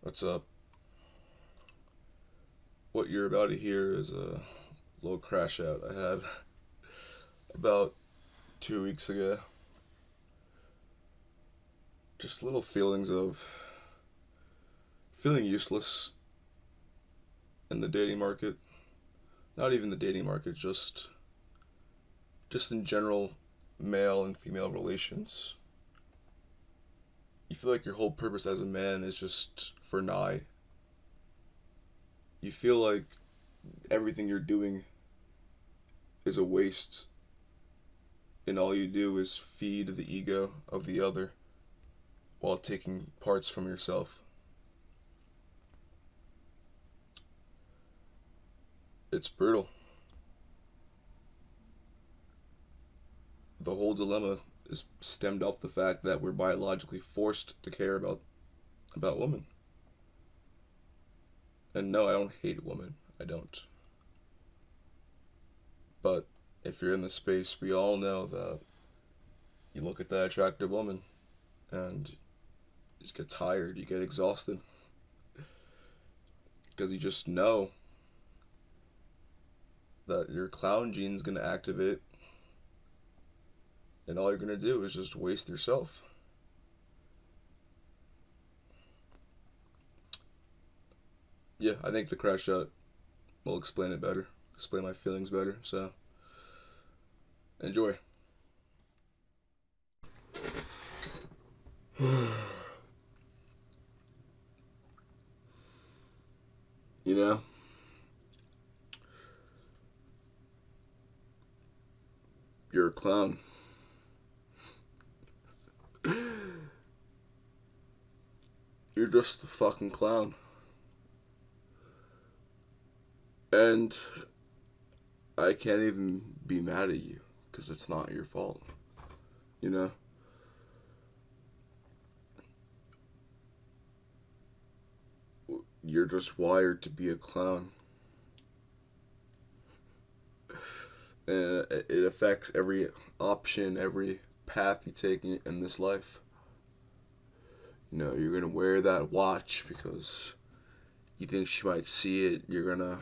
What's up? What you're about to hear is a little crash out I had about 2 weeks ago. Just little feelings of feeling useless in the dating market. Not even the dating market, just in general male and female relations. You feel like your whole purpose as a man is just for nigh. You feel like everything you're doing is a waste and all you do is feed the ego of the other while taking parts from yourself. It's brutal. The whole dilemma is stemmed off the fact that we're biologically forced to care about women. And no, I don't hate women. I don't. But if you're in the space, we all know that you look at that attractive woman and you just get tired, you get exhausted. Because you just know that your clown gene's gonna activate and all you're gonna do is just waste yourself. Yeah, I think the crash shot will explain it better, explain my feelings better, so enjoy. You know, you're a clown. You're just a fucking clown. And I can't even be mad at you because it's not your fault. You know? You're just wired to be a clown. And it affects every option, every path you take in this life. You know, you're gonna wear that watch because you think she might see it. You're gonna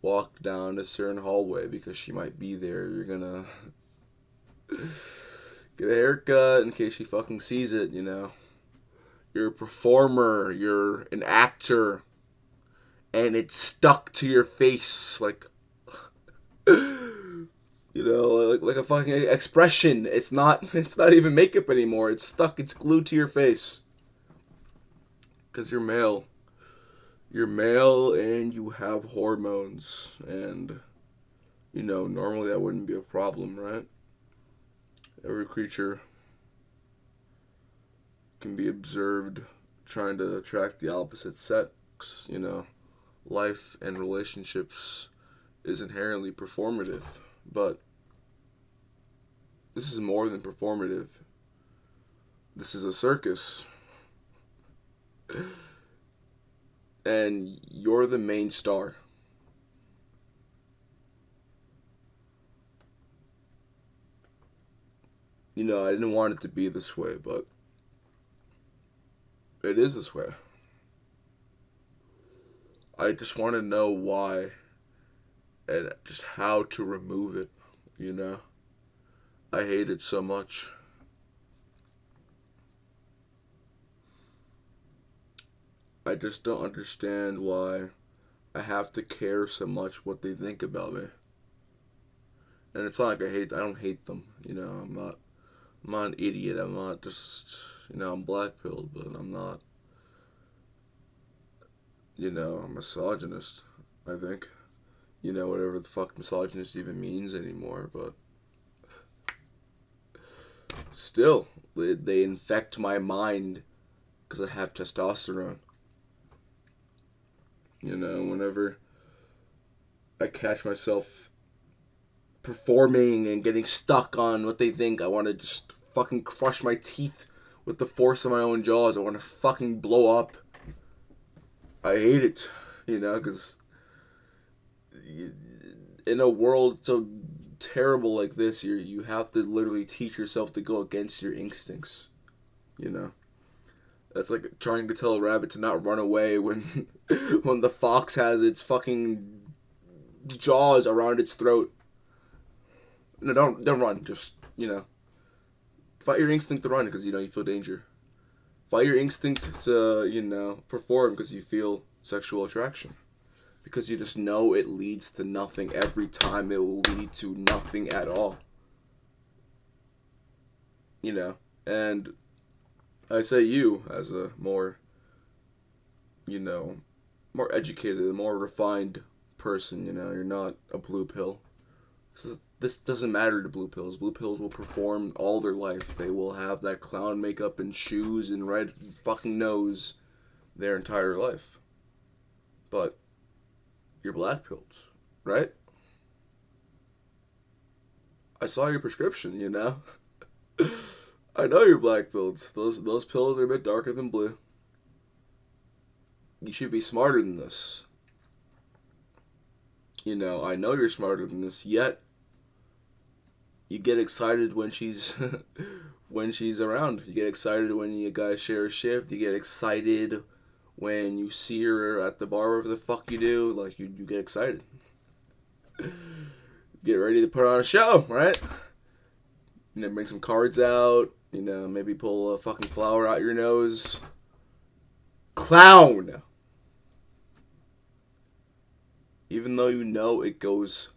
walk down a certain hallway because she might be there. You're gonna get a haircut in case she fucking sees it, you know. You're a performer, you're an actor, and it's stuck to your face like like a fucking expression. It's not even makeup anymore. It's stuck, it's glued to your face. Cuz you're male. You're male and you have hormones and normally that wouldn't be a problem, right? Every creature can be observed trying to attract the opposite sex, Life and relationships is inherently performative, but this is more than performative. This is a circus. And you're the main star. I didn't want it to be this way, but it is this way. I just want to know why and just how to remove it, you know? I hate it so much. I just don't understand why I have to care so much what they think about me. And it's not like I don't hate them, I'm not an idiot. I'm not just, I'm blackpilled, but I'm not, a misogynist, I think. Whatever the fuck misogynist even means anymore, but still, they infect my mind because I have testosterone. Whenever I catch myself performing and getting stuck on what they think, I want to just fucking crush my teeth with the force of my own jaws. I want to fucking blow up. I hate it, because in a world so terrible like this, you have to literally teach yourself to go against your instincts, you know? That's like trying to tell a rabbit to not run away when when the fox has its fucking jaws around its throat. No, don't run. Just, fight your instinct to run because you feel danger. Fight your instinct to perform because you feel sexual attraction. Because you just know it leads to nothing every time. It will lead to nothing at all. And I say you as a more, more educated and more refined person, you're not a blue pill. This doesn't matter to blue pills. Blue pills will perform all their life. They will have that clown makeup and shoes and red fucking nose their entire life. But you're black pilled, right? I saw your prescription, I know you're black pilled. Those pills are a bit darker than blue. You should be smarter than this. I know you're smarter than this, yet you get excited when she's when she's around. You get excited when you guys share a shift. You get excited when you see her at the bar, whatever the fuck you do. Like, you get excited. Get ready to put on a show, right? Bring some cards out. Maybe pull a fucking flower out your nose. Clown! Even though it goes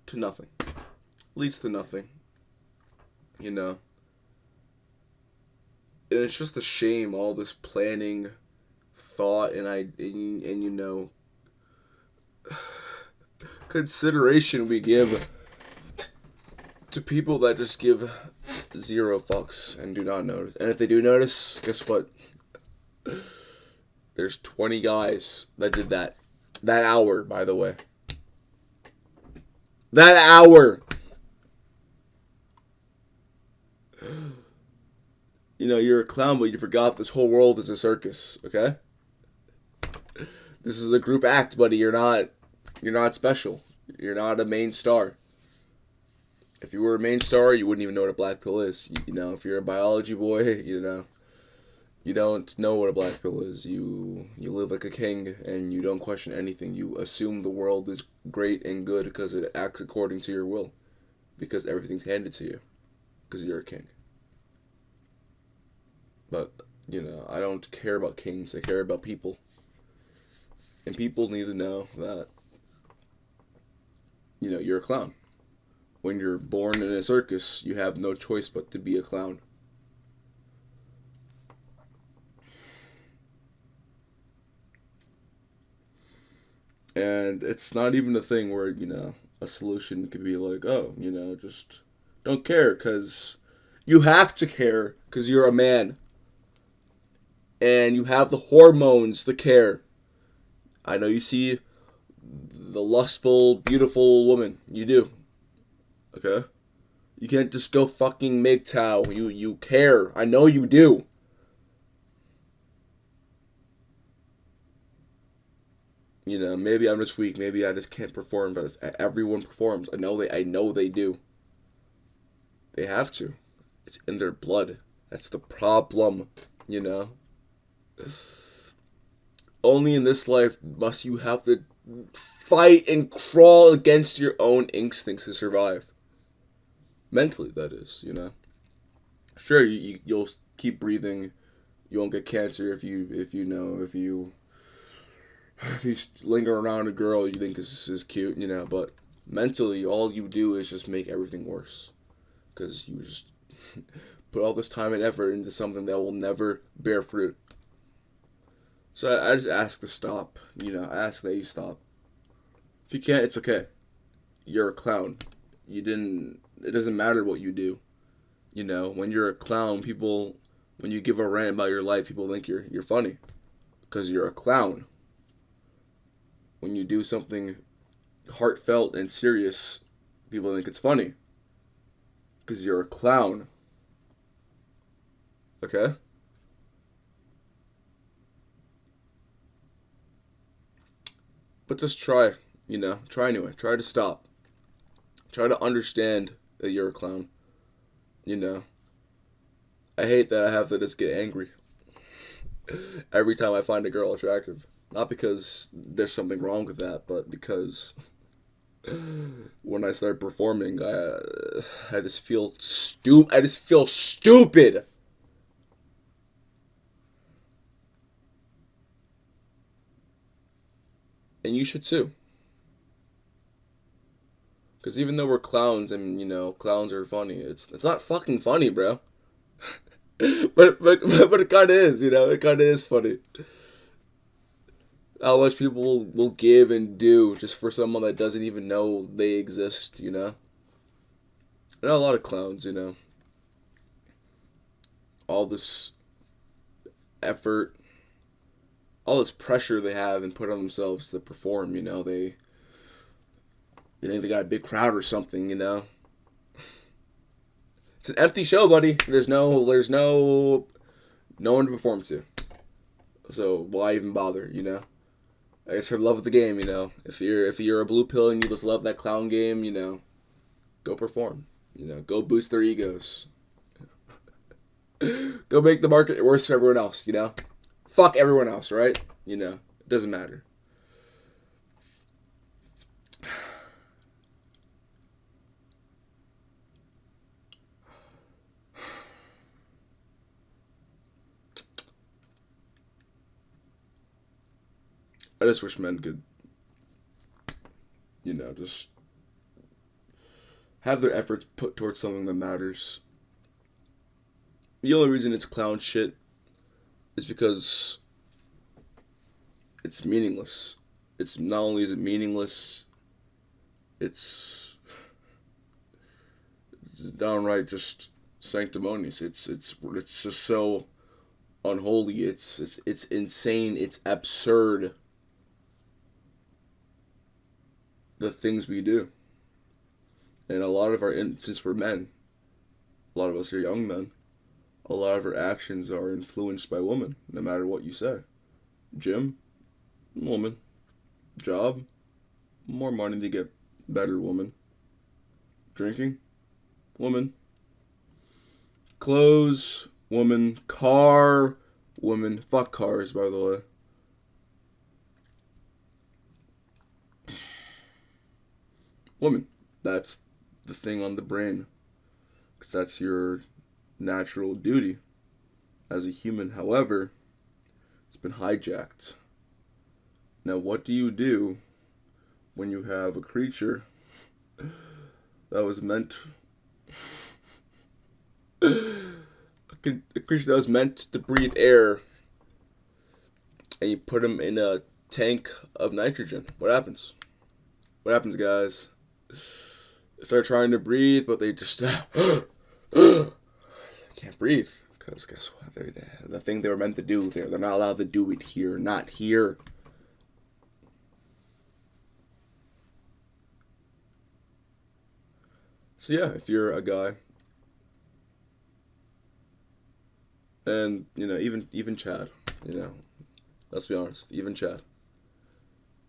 to nothing. Leads to nothing. And it's just a shame, all this planning, thought, and consideration we give to people that just give zero fucks and do not notice. And if they do notice, guess what? There's 20 guys that did that. That hour, by the way. That hour! You're a clown, but you forgot this whole world is a circus, okay? This is a group act, buddy. You're not special. You're not a main star. If you were a main star, you wouldn't even know what a black pill is. If you're a biology boy, you don't know what a black pill is. You live like a king, and you don't question anything. You assume the world is great and good because it acts according to your will. Because everything's handed to you. Because you're a king. But, I don't care about kings. I care about people. And people need to know that, you're a clown. When you're born in a circus, you have no choice but to be a clown. And it's not even a thing where, a solution could be like, oh, just don't care, because you have to care, because you're a man. And you have the hormones to care. I know you see the lustful, beautiful woman. You do. Okay? You can't just go fucking MGTOW. You care. I know you do. Maybe I'm just weak. Maybe I just can't perform. But if everyone performs, I know they do. They have to. It's in their blood. That's the problem. Only in this life must you have to fight and crawl against your own instincts to survive. Mentally, that is, Sure, you'll keep breathing. You won't get cancer if you linger around a girl you think is cute, But mentally, all you do is just make everything worse, because you just put all this time and effort into something that will never bear fruit. So I just ask to stop. I ask that you stop. If you can't, it's okay. You're a clown. It doesn't matter what you do. When you're a clown, when you give a rant about your life, people think you're funny. Because you're a clown. When you do something heartfelt and serious, people think it's funny. Because you're a clown. Okay? But just try, try anyway. Try to stop. Try to understand that you're a clown. I hate that I have to just get angry every time I find a girl attractive. Not because there's something wrong with that, but because when I start performing, I just feel stupid. I just feel stupid. And you should too. Because even though we're clowns and, clowns are funny, it's not fucking funny, bro. But it kind of is, it kind of is funny. How much people will give and do just for someone that doesn't even know they exist. I know a lot of clowns, all this effort, all this pressure they have and put on themselves to perform, they think they got a big crowd or something. It's an empty show, buddy. There's no one to perform to. So why even bother? I guess for the love of the game. If you're a blue pill and you just love that clown game, go perform. Go boost their egos. Go make the market worse for everyone else. Fuck everyone else, right? It doesn't matter. I just wish men could, just have their efforts put towards something that matters. The only reason it's clown shit is because it's meaningless. It's not only is it meaningless, it's downright just sanctimonious. It's just so unholy. It's insane. It's absurd. The things we do. And a lot of since we're men, a lot of us are young men, a lot of our actions are influenced by women, no matter what you say. Gym, woman. Job, more money to get better, woman. Drinking, woman. Clothes, woman. Car, woman. Fuck cars, by the way. Woman. That's the thing on the brain. Because that's your natural duty as a human. However, it's been hijacked. Now, what do you do when you have a creature that was meant... a creature that was meant to breathe air, and you put him in a tank of nitrogen? What happens? What happens, guys? They start trying to breathe, but they just can't breathe. Because guess what? The thing they were meant to do, they're not allowed to do it here. Not here. So yeah, if you're a guy, and even Chad, let's be honest, even Chad,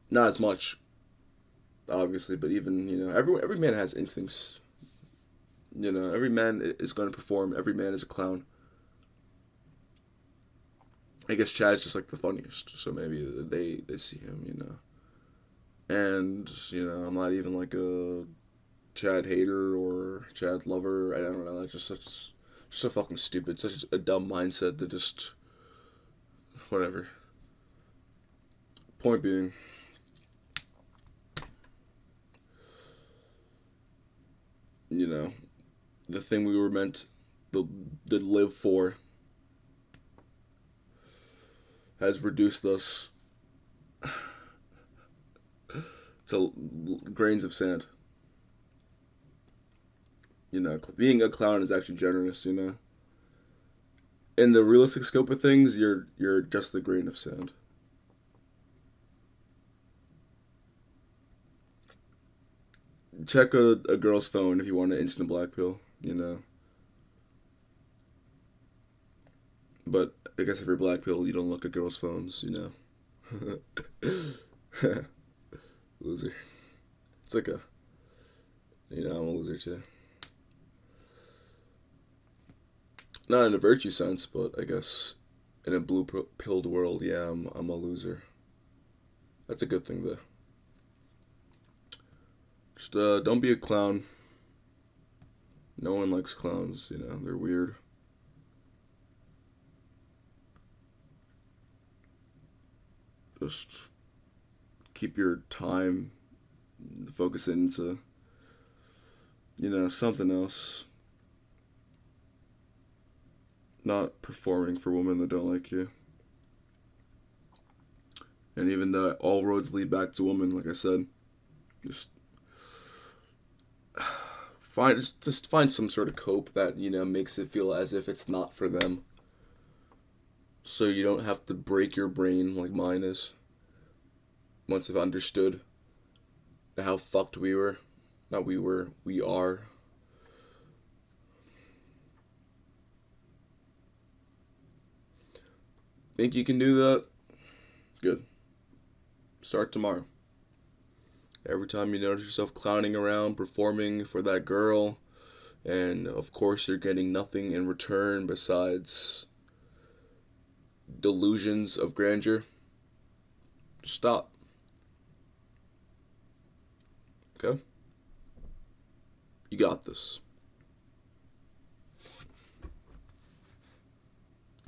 not as much, obviously, but even every man has instincts. Every man is going to perform. Every man is a clown. I guess Chad's just like the funniest, so maybe they see him. And I'm not even like a Chad hater or Chad lover. I don't know. That's just so fucking stupid. Such a dumb mindset that just whatever. Point being, the thing we were meant to live for has reduced us to grains of sand. Being a clown is actually generous. In the realistic scope of things, you're just a grain of sand. Check a girl's phone if you want an instant black pill. But I guess if you're black pill, you don't look at girls' phones. Loser. It's like I'm a loser too. Not in a virtue sense, but I guess in a blue-pilled world, yeah, I'm a loser. That's a good thing, though. Just don't be a clown. No one likes clowns, you know, they're weird. Just keep your time focusing into, you know, something else. Not performing for women that don't like you. And even though all roads lead back to women, like I said, just just find some sort of cope that, you know, makes it feel as if it's not for them. So you don't have to break your brain like mine is. Once I've understood how fucked we were. Not we were, we are. Think you can do that? Good. Start tomorrow. Every time you notice yourself clowning around, performing for that girl, and of course you're getting nothing in return besides delusions of grandeur, just stop. Okay? You got this.